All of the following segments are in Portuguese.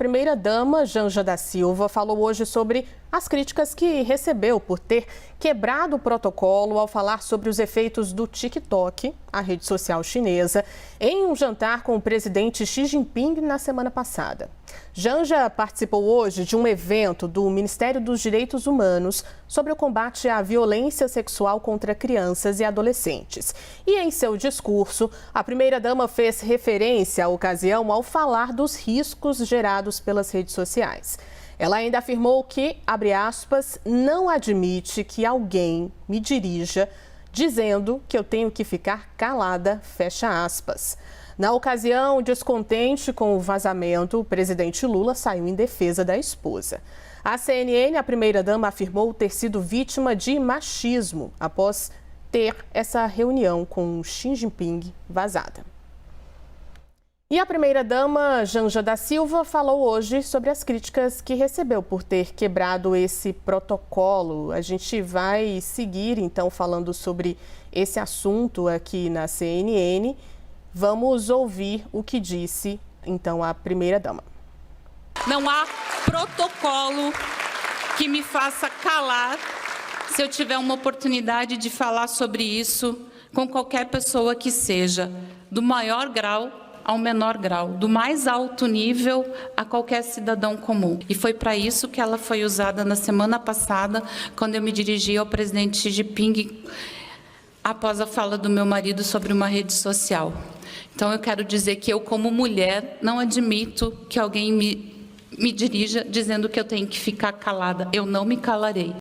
primeira-dama, Janja da Silva, falou hoje sobre as críticas que recebeu por ter quebrado o protocolo ao falar sobre os efeitos do TikTok, a rede social chinesa, em um jantar com o presidente Xi Jinping na semana passada. Janja participou hoje de um evento do Ministério dos Direitos Humanos sobre o combate à violência sexual contra crianças e adolescentes. E em seu discurso, a primeira-dama fez referência à ocasião ao falar dos riscos gerados pelas redes sociais. Ela ainda afirmou que, abre aspas, não admite que alguém me dirija dizendo que eu tenho que ficar calada, fecha aspas. Na ocasião, descontente com o vazamento, o presidente Lula saiu em defesa da esposa. A CNN, a primeira-dama, afirmou ter sido vítima de machismo após ter essa reunião com Xi Jinping vazada. E a primeira-dama, Janja da Silva, falou hoje sobre as críticas que recebeu por ter quebrado esse protocolo. A gente vai seguir, então, falando sobre esse assunto aqui na CNN. Vamos ouvir o que disse, então, a primeira-dama. Não há protocolo que me faça calar se eu tiver uma oportunidade de falar sobre isso com qualquer pessoa que seja, do maior grau ao menor grau, do mais alto nível a qualquer cidadão comum. E foi para isso que ela foi usada na semana passada, quando eu me dirigi ao presidente Xi Jinping após a fala do meu marido sobre uma rede social. Então, eu quero dizer que eu, como mulher, não admito que alguém me dirija dizendo que eu tenho que ficar calada. Eu não me calarei.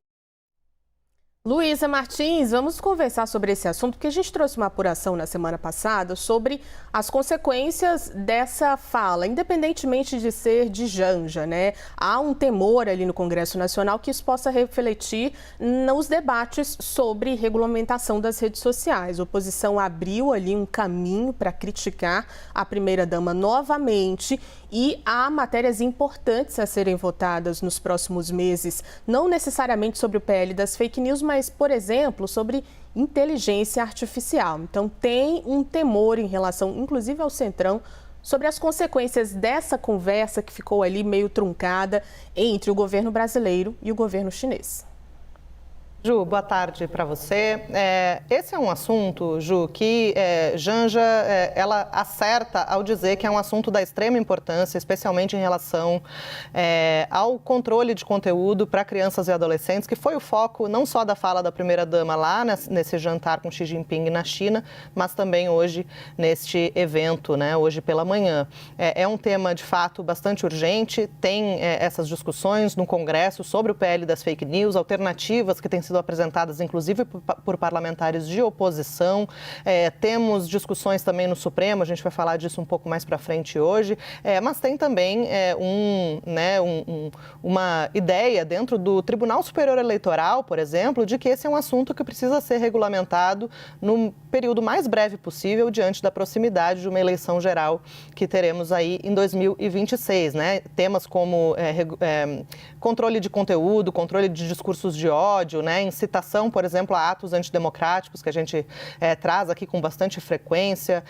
Luísa Martins, vamos conversar sobre esse assunto, porque a gente trouxe uma apuração na semana passada sobre as consequências dessa fala, independentemente de ser de Janja, né? Há um temor ali no Congresso Nacional que isso possa refletir nos debates sobre regulamentação das redes sociais. A oposição abriu ali um caminho para criticar a primeira-dama novamente e há matérias importantes a serem votadas nos próximos meses, não necessariamente sobre o PL das fake news, mas, por exemplo, sobre inteligência artificial. Então, tem um temor em relação, inclusive, ao Centrão, sobre as consequências dessa conversa que ficou ali meio truncada entre o governo brasileiro e o governo chinês. Ju, boa tarde para você. Esse é um assunto, Ju, que Janja ela acerta ao dizer que é um assunto da extrema importância, especialmente em relação ao controle de conteúdo para crianças e adolescentes, que foi o foco não só da fala da primeira-dama lá nesse jantar com Xi Jinping na China, mas também hoje neste evento, né, hoje pela manhã. É um tema, de fato, bastante urgente, tem essas discussões no Congresso sobre o PL das fake news, alternativas que têm sido apresentadas, inclusive, por parlamentares de oposição. Temos discussões também no Supremo, a gente vai falar disso um pouco mais para frente hoje, mas tem também uma ideia dentro do Tribunal Superior Eleitoral, por exemplo, de que esse é um assunto que precisa ser regulamentado no período mais breve possível, diante da proximidade de uma eleição geral que teremos aí em 2026, né? Temas como controle de conteúdo, controle de discursos de ódio, né? Incitação, por exemplo, a atos antidemocráticos, que a gente traz aqui com bastante frequência.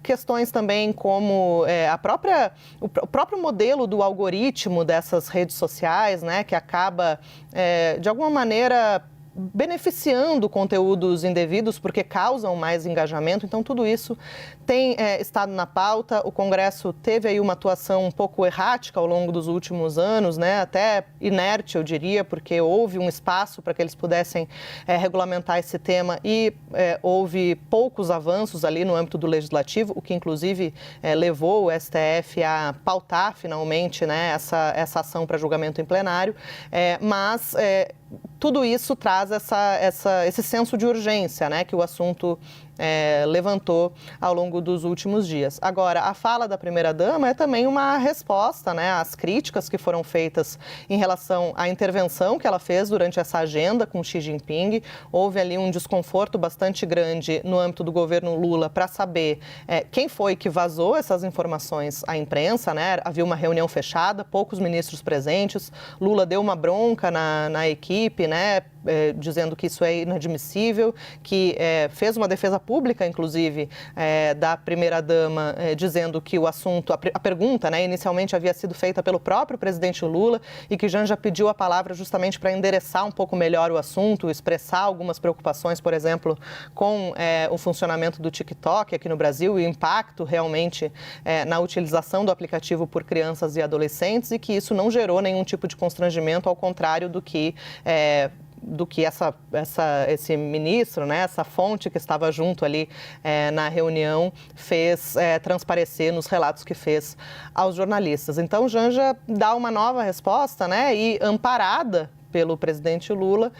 Questões também como o próprio modelo do algoritmo dessas redes sociais, né? Que acaba, de alguma maneira, beneficiando conteúdos indevidos porque causam mais engajamento. Então, tudo isso tem estado na pauta. O Congresso teve aí uma atuação um pouco errática ao longo dos últimos anos, né? Até inerte, eu diria, porque houve um espaço para que eles pudessem regulamentar esse tema e houve poucos avanços ali no âmbito do Legislativo, o que, inclusive, levou o STF a pautar, finalmente, né, essa ação para julgamento em plenário. Mas tudo isso traz esse senso de urgência, né, que o assunto levantou ao longo dos últimos dias. Agora, a fala da primeira-dama é também uma resposta, né, às críticas que foram feitas em relação à intervenção que ela fez durante essa agenda com Xi Jinping. Houve ali um desconforto bastante grande no âmbito do governo Lula para saber quem foi que vazou essas informações à imprensa, né? Havia uma reunião fechada, poucos ministros presentes. Lula deu uma bronca na equipe, né? dizendo que isso é inadmissível, que fez uma defesa pública, inclusive, da primeira-dama, dizendo que o assunto, a pergunta, né, inicialmente havia sido feita pelo próprio presidente Lula e que Janja pediu a palavra justamente para endereçar um pouco melhor o assunto, expressar algumas preocupações, por exemplo, com o funcionamento do TikTok aqui no Brasil e o impacto realmente na utilização do aplicativo por crianças e adolescentes e que isso não gerou nenhum tipo de constrangimento, ao contrário do que esse ministro, né, essa fonte que estava junto ali na reunião, fez transparecer nos relatos que fez aos jornalistas. Então, Janja dá uma nova resposta, né, e amparada pelo presidente Lula,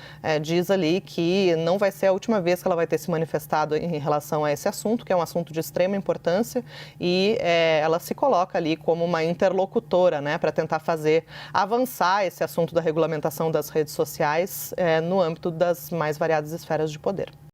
diz ali que não vai ser a última vez que ela vai ter se manifestado em relação a esse assunto, que é um assunto de extrema importância, e ela se coloca ali como uma interlocutora, né, para tentar fazer avançar esse assunto da regulamentação das redes sociais no âmbito das mais variadas esferas de poder.